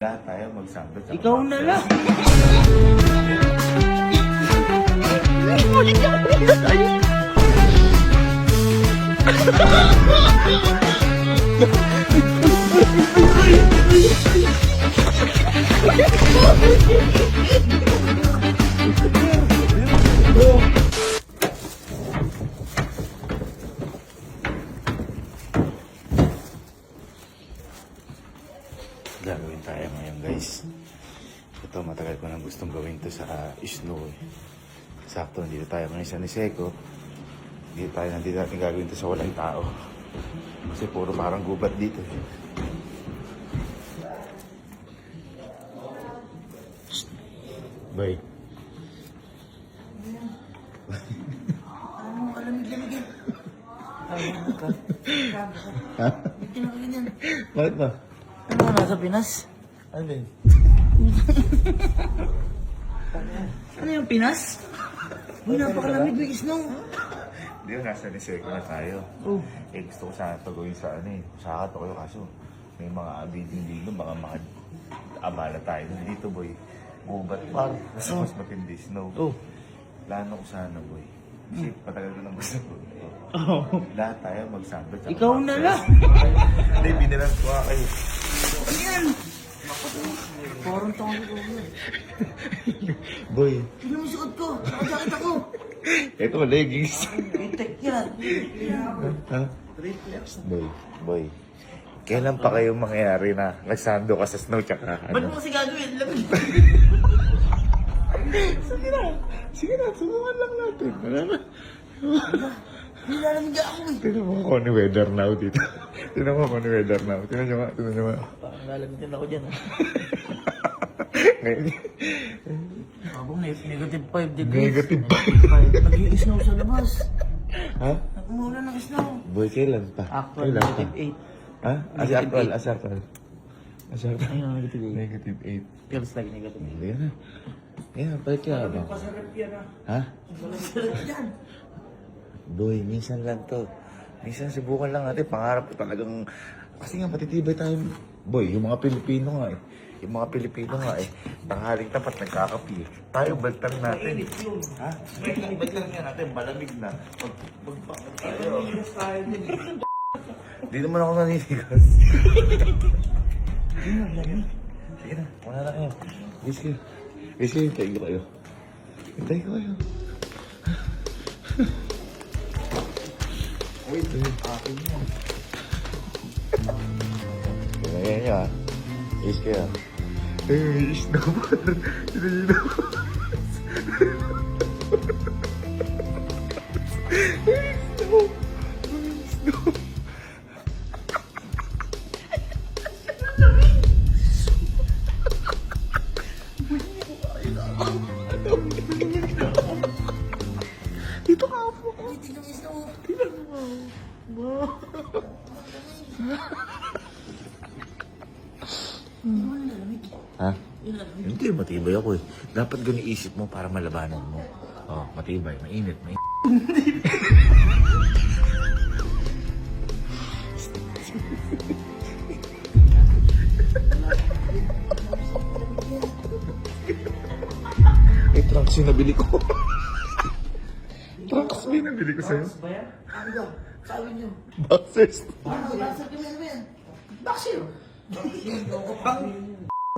Lahat tayo magsabot sa Ikaw na lang. Gagawin tayo ngayon, guys. Ito, matagal ko nang gustong gawin to sa snow eh. Sakto, nandito tayo ngayon sa Niseko. Nandito natin gagawin to sa walang tao. Kasi puro parang gubat dito eh. Shhh. Boy. Ano, kalamig-lamig yan. Ano ka? Ha? Hindi na ganyan. Bakit ba? Ano ka nasa Pinas? Ano ba yun? Ano yung Pinas? Uy, napakalamig ng snow. Hindi ko, nasa Niseko na tayo. Oh. Eh, gusto ko sana ito gawin sa ano eh. Sa Toyo, kaso may mga abiding dito, baka mga abala tayo dito, boy. Gubat par. Kasi mas matindi snow. Oh. Plano ko sana, boy. Kasi patagal ko lang gusto ko. Oh. Lahat tayo magsabot sa Ikaw na lang. Hindi, binilang ko nga kayo. Ano yan? Parang tango ko yan. Boy, Tignan mo yung suot ko. Nakajakit ako. ito leggings. Itek yan. Ha? Boy. Kailan pa kayo mangyayari na nagsando ka sa snow tsaka Ba't ano? mo kasi gagawin? Lamig. Sige na, subukan lang natin. Wala na. Nilalamig ako eh. Tignan mo ako ni weather now dito. Tignan mo ako ni weather now. Tignan nyo nga. Parang lalamig din ako dyan. Ngayon, Abang negative 5 degrees. Negative 5. Nag-i-snow sa labas. ha? Umulan ng snow. Boy, kailan pa? Actual, Kailan pa? negative Ha? As actual. As actual. 8. Ayun, negative 8. Negative 8. Feels like negative 8. Yan na. Yan, balik ka ba? Ha? Masarap yan. Boy, minsan lang to. Minsan subukan lang natin. Pangarap ko talagang... Kasi nga matitibay tayo. Boy, yung mga Pilipino nga eh. Yung mga Pilipino nga eh. Tanghaling tapat nagkakapi. Tayo, baltan natin. Ha? Baltan nga natin. Malamig na. Tayo. Di naman ako naninigas. Sige na, wala na kayo. Bis kayo, hintayin ko kayo. Hintayin ko kayo. Wait, akin yan. Ganyan nyo ah. Bis kayo. May isda pa. Tinagin ako. Dito ka po. Tignan mo yung snow. Tingnan mo. Wow. Ha? Hindi, matibay ako eh. Dapat ganun isip mo para malabanan mo. Oh, matibay, mainit. Eh, trunks yung nabili ko. Trunks ba yung nabili ko sa'yo? Ba yan? Ano ba? Sabi niyo. Boxers. Ano? Boxer kami ano ba yan? Boxer.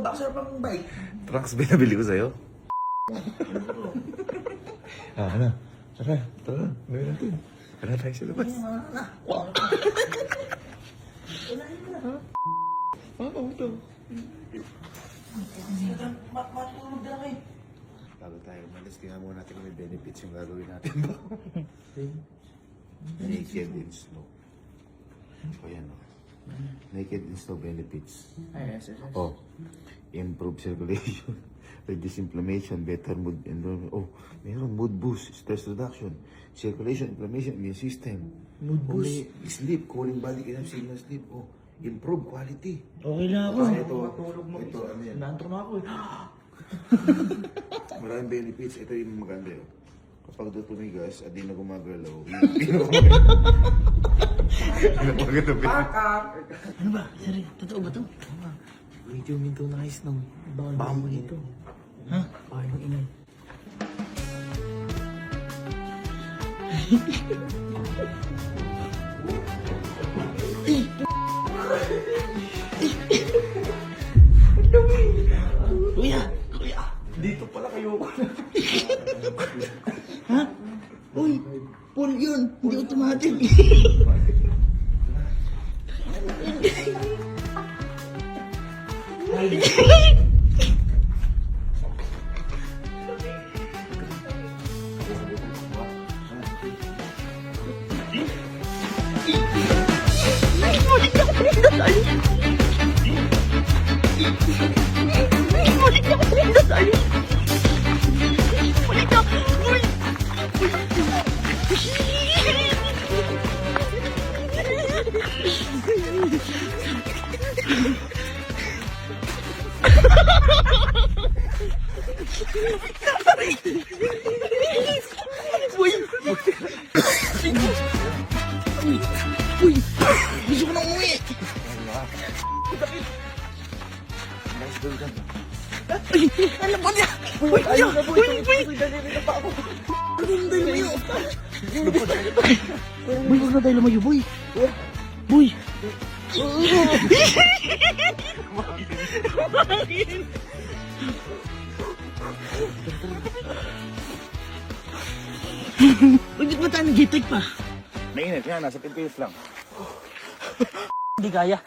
Boxer pang bike. Trunks ba yung nabili ko sa'yo? Ano? Tara, gawin natin. Tara tayo sa labas. Wow. Ano ito? Matulog na kayo. Bago tayo umalis, tingnan muna natin kung may benefits yung gagawin natin. Naked in snow. O yan o. Naked in snow benefits. Ay, yes. Oh, improve circulation, reduce inflammation, better mood and mayroon mood boost, stress reduction, circulation, inflammation, immune system. Mood boost? Sleep, cooling body, enough signal sleep. Oh, improve quality. Okay lang ako. Ito, ano yan? Naantro na ako eh. Maraming benefits. Ito yung maganda yun. Kapag doon tumigas at di na gumagalaw, Ano ba? Sorry, totoo ba to? Medyo minto na guys nung baka mo dito. Ha? Baka yung ingay. Kuya! Kuya! Dito pala kayo. Ha? Uy! Full yun! Hindi automatic! Uy! Gusto ko na umuwi! Ay! Alam mo niya! Uy! Ayaw na boy! Uy! Daliri na pa ako! Ano tayo lumayo? Boy, huwag na tayo lumayo, boy! Boy! Bakit ba tayo nag-gitag pa? Mainit nga, nasa Pilipinas lang. Hindi kaya.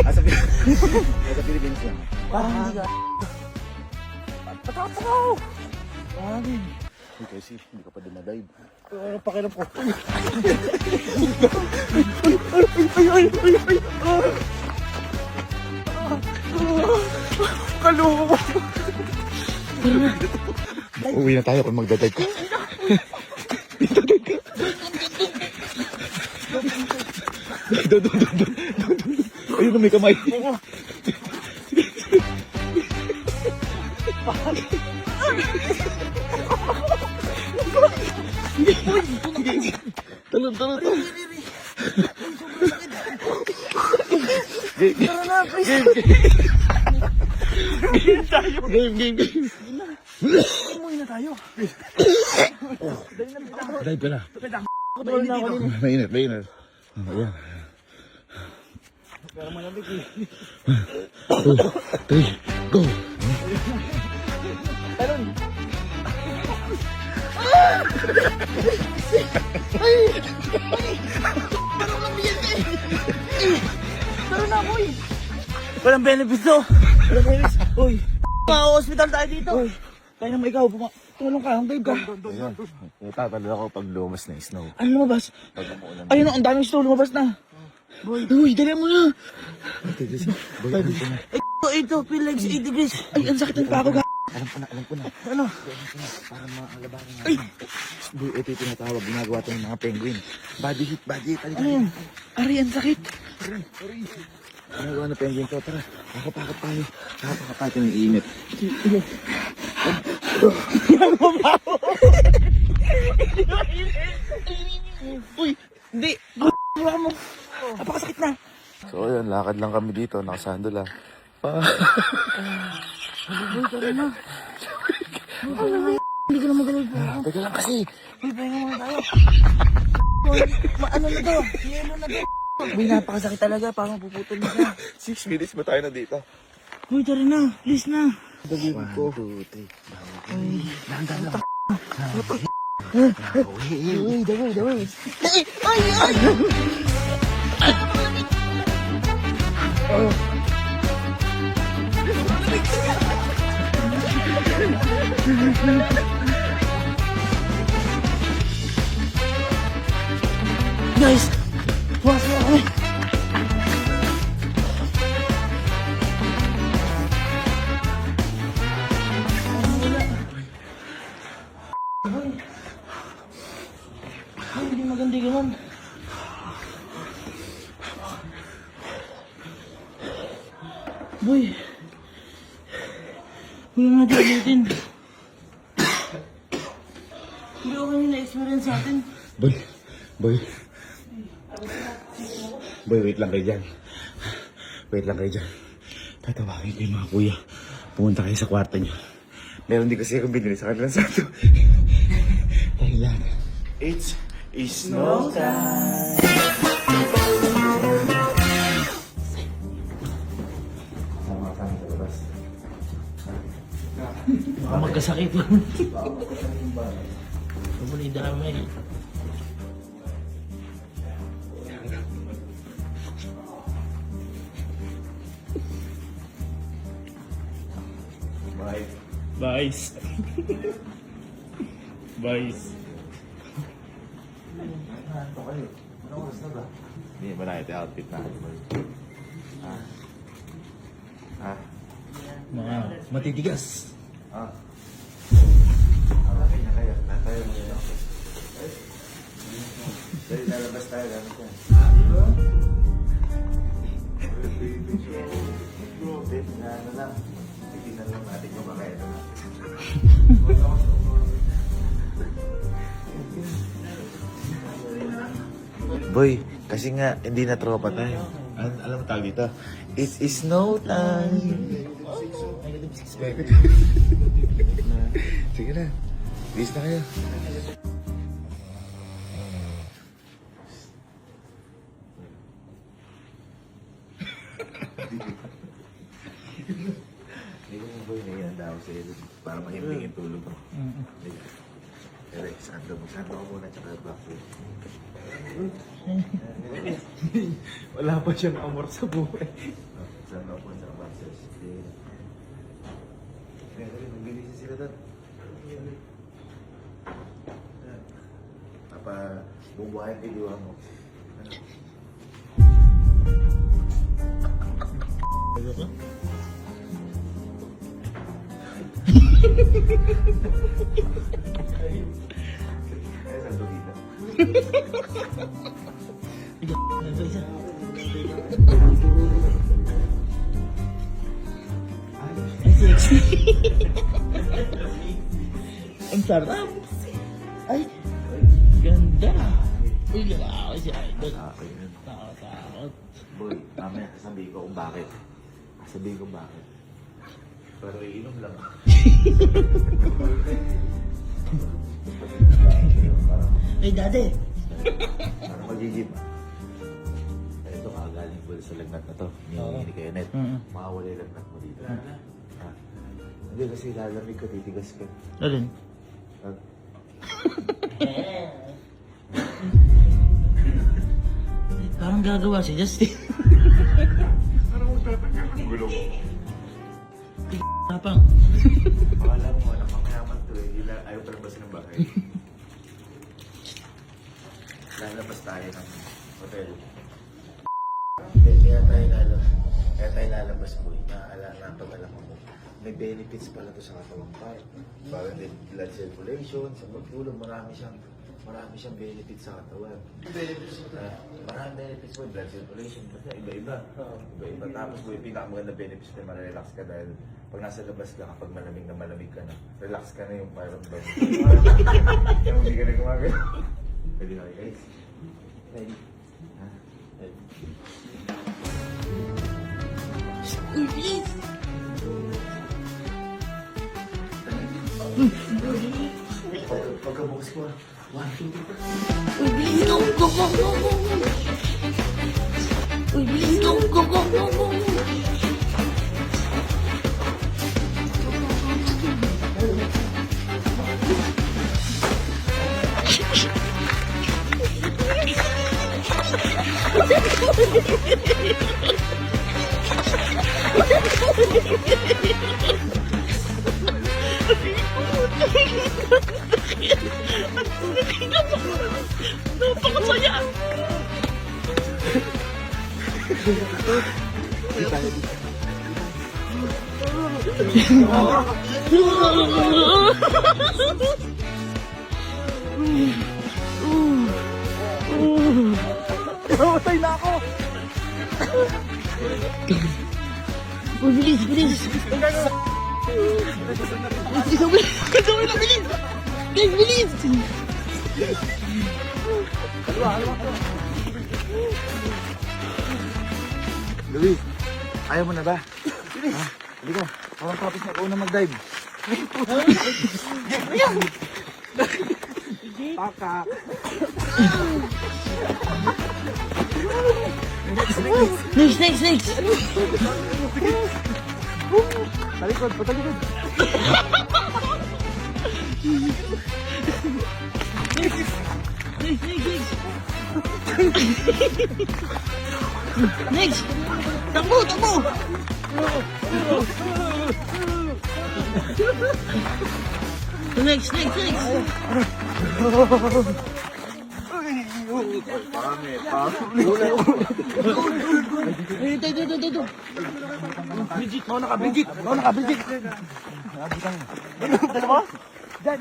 Nasa Pilipinas lang. Parang hindi kaya. Patataw! Parang. Uy, kasi hindi ka pa dumadive. Ano pakiram ko? Kaloko! Uwi na tayo kung magdadive ka. Ayun na may kamay. Talon. Tara na, please. Game. Umuwi na tayo. Dive ka na. Kutol na ako din. Mainit. Ayan. Pero malamig eh. 2, 3, go! Talon. Parang nabigyan ka eh. Tara na, boy. Walang benefits to. Walang benefits. Uy. Hospital tayo dito. Kaya naman ikaw, tulong ka, dive ka. Ayan. Tatalo ako pag lumas na snow. Ano lumabas? Pag umuulan. Ayun na, ang daming snow lumabas na. Boy. Uy, dali mo na. Ito, feel like 8 degrees. Ay, ang sakit ng pako, ga. Alam ko na. Ano? Para maalabaran na. Ay, Boy, ito yung tinatawag. Ginagawa ito ng mga penguin. Body hit. ano yan? Ari, ang sakit. Ginagawa ng penguin to. Tara, kakapakap tayo. Kakapakap tayo ng init. Uy, hindi. Wala mo. Napakasakit na. So ayun, lakad lang kami dito. Nakasando lang. Boy, tara na. Hindi ko na magaling po. Teka lang kasi. Uy, pahinga muna tayo. Boy, ano na to? Yelo na to. Boy, napakasakit talaga. Parang puputol na siya. 6 minutes ba tayo na dito? Uy, tara na. Please na. 1, 2, 3. Daway. Ay! Guys, bukas na kami. Ay, hindi maganda ganun. Boy. Huwag nga di ulitin. Hindi okay yung na-experience natin. Boy, wait lang kayo dyan. Tatawagin ko yung mga kuya. Pumunta kayo sa kwarto niyo. Meron din kasi akong binili sa kanilang sato. Dahilan. It's snow time. Sama kami sa labas. Baka magkasakit yun. Bumuli dami. Bye. Vice. Vice. Ito kayo. Anong oras na ba? Hindi, malaki ito outfit na. Ha? Ha? Mga matitigas. Ah. Okay na kayo. Lahat tayo muna. Dahil lalabas tayo. Lalabas tayo. Na lang. Tignan lang natin kung makaya na. Boy, kasi nga, hindi na tropa tayo. Alam mo tawag dito? It's snow time. Sige na. Bis na kayo. Hindi ko mo boy, nagiganda ako sa iyo para mahimbing yung tulog mo. Pero sando ko muna tsaka back to. Wala pa siyang amor sa buhay. Sando ko sa boxers. Kaya nagbibisi sila doon. Papa, bumuhayin video mo. Ano ka? Ay, sando dito. Nandun isa. Ay, sexy. Ang sarap. Ay, ganda. Uy, lalaki si Idol. Okay, yun. Takot. Boy, mamaya sasabihin ko kung bakit. Sasabihin ko bakit. Pero iinom lang. Ay, dati. Parang magigib. Ito kakagaling ko sa lagnat na to. Ni Kenneth. Makawala yung lagnat mo dito. Ha? Hindi kasi lalamig ka, titigas ka. Alin? Ha? Parang gagawa si Justin. Gulo mo. Tapang. Pakala mo, anak mamayaman to eh. Ayaw pa labas ng bahay. Lalabas tayo ng hotel. Kaya tayo lalabas mo. Napag-alam mo. May benefits pala to sa katawang part. Parang din blood circulation, sa pagtulog, marami siyang benefits sa katawan. Maraming benefits po, blood circulation, basta iba-iba. Iba-iba. Tapos po, yung pinakamaganda benefits na marelax ka dahil pag nasa labas ka, kapag malamig na malamig ka na, relax ka na yung parang bag. Kaya hindi ka na gumagano. Pwede na kayo guys. Ready? Ha? Ready? Pagkabukas ko, 1, 2, 3. Uy, bilis, go, go, go, go, go, go. Uy, bilis, go, go, go, go, go. Napakasaya! Namatay na ako! Uy, bilis, bilis. Bilis, bilis! Gawin lang, bilis! Guys, bilis. Luis, ayaw mo na ba? Halika. Parang tapos na una mag-dive. Paka. Next. Talikod, patalikod. Next. Takbo. Next. Ito. Bridget, mauna ka, Bridget. Dalawa? Diyan.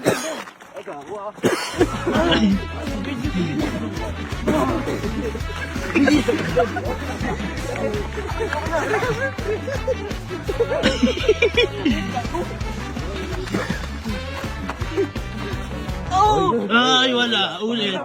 Ay, wala. Ulit.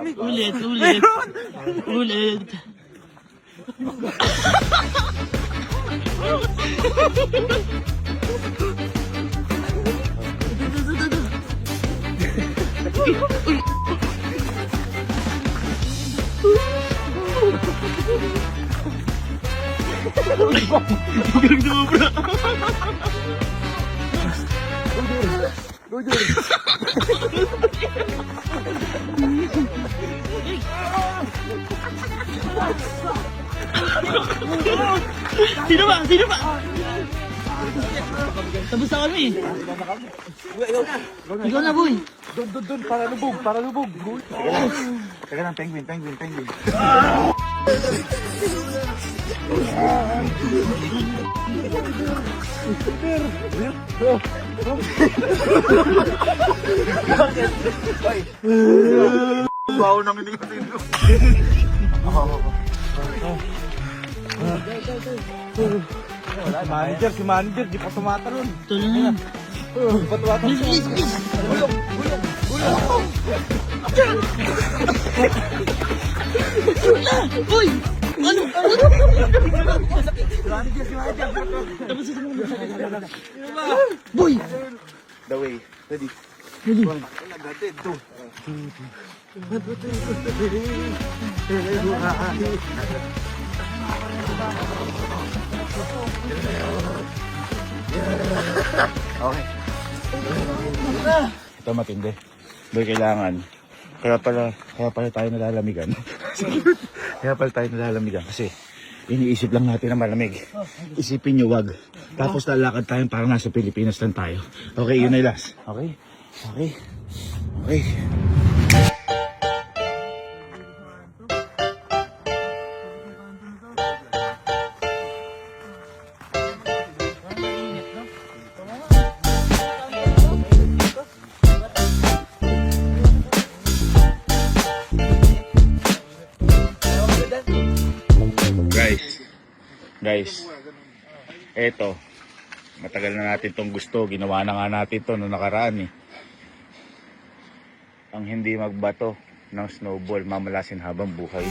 Sino ba? Tapos na kami. Ikaw na, boy. Doon, para lubog. Teka lang, penguin. Bawo nang hindi ko sino. Si manager, di pa tumatalon. Tuloy na. Patuwatan Please. Boy! Ano? Boy! The way. Ready? Okay. Ito matindi. Boy, kailangan. Kaya pala tayo nalalamigan. Kasi iniisip lang natin na malamig. Isipin nyo, wag. Tapos lalakad tayo parang nasa Pilipinas lang tayo. Okay, yun ay last. Okay. Guys, eto, matagal na natin tong gusto, ginawa na nga natin to noong nakaraan eh. Ang hindi magbato ng snowball, mamalasin habang buhay.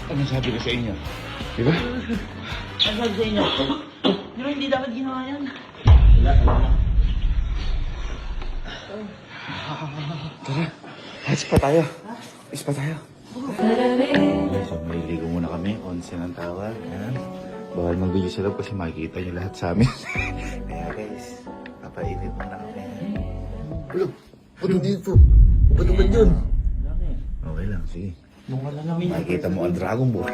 Ano sabi ko sa inyo? Diba? Ano sabi sa inyo? Pero hindi dapat ginawa yan. Tara, ayos pa tayo. So, maliligo muna kami. Onsen ang tawag. Yan. Bawal mag-video sa loob kasi makikita niyo lahat sa amin. Kaya guys, papainit muna kami. Ano dito? Ba't naman yun? Okay lang, sige. Makikita mo ang Dragon Ball.